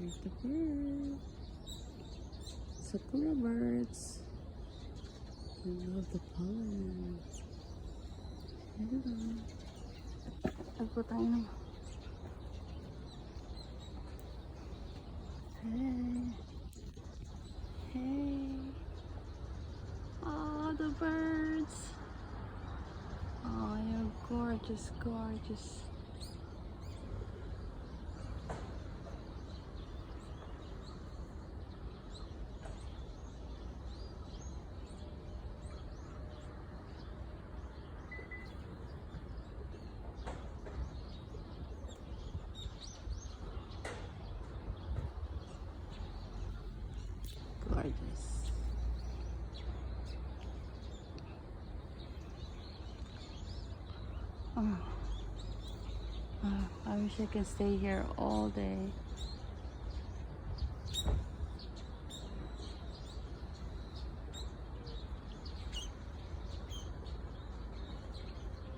Here's the bird. Sakura birds. I love the pollen. Hello. Agpo tayo naman. Hey. Hey. Oh, the birds. Oh, you're gorgeous, gorgeous. Gorgeous. I wish I could stay here all day.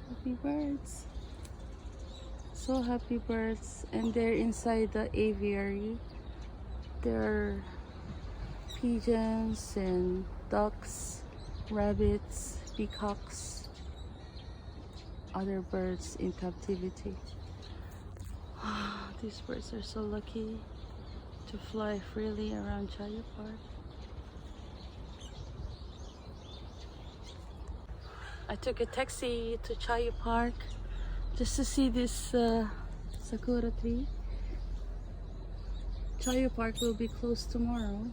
Happy birds. So happy birds. And they're inside the aviary. There are pigeons and ducks, rabbits, peacocks, other birds in captivity. These birds are so lucky to fly freely around Chaya Park. I took a taxi to Chaya Park just to see this sakura tree. Chaya Park will be closed tomorrow.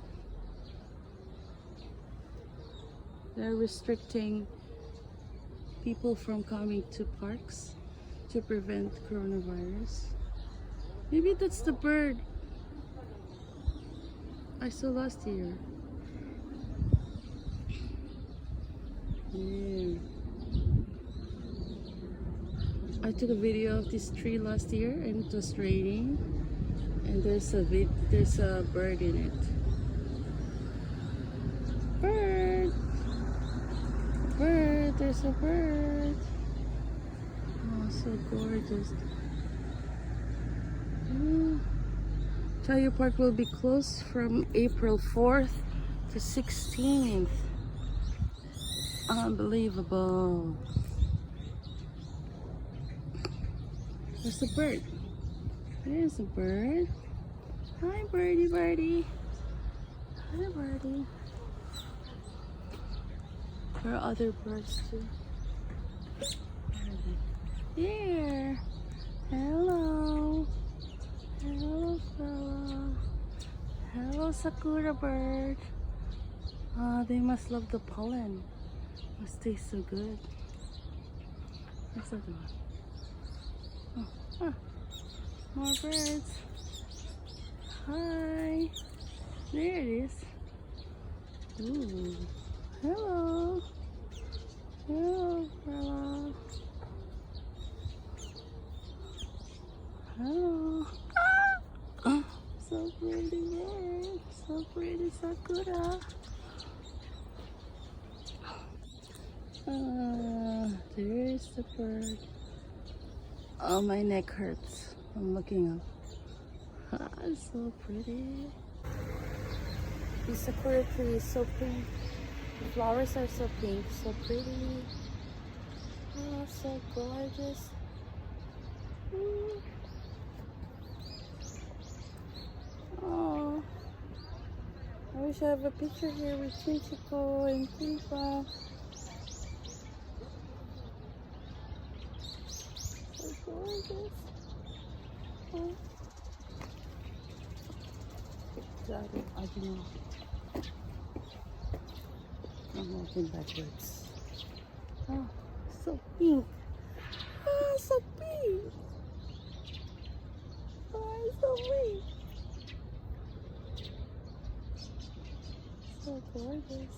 They're restricting people from coming to parks to prevent coronavirus. Maybe that's the bird I saw last year. Yeah. I took a video of this tree last year and it was raining, and there's a bird in it. Bird! Bird! There's a bird! Oh, so gorgeous. Chaya Park will be closed from April 4th to 16th. Unbelievable. There's a bird. There's a bird. Hi, birdie, birdie. Hi, birdie. There are other birds too. Here. Hello. Hello, fella. Hello, sakura bird. They must love the pollen. Must taste so good. What's that one? More birds. Hi. There it is. Ooh. Hello. Hello, fella. Hello. Oh, so pretty bird. So pretty sakura. There's the bird. Oh, my neck hurts. I'm looking up. So pretty. The sakura tree is so pink. The flowers are so pink, so pretty. Oh, so gorgeous. Oh, I wish I have a picture here with Chinchiko and Pipa. So gorgeous. Oh. I don't know. I'm walking backwards. Oh, so pink. Oh, so pink. Oh, so pink. So gorgeous.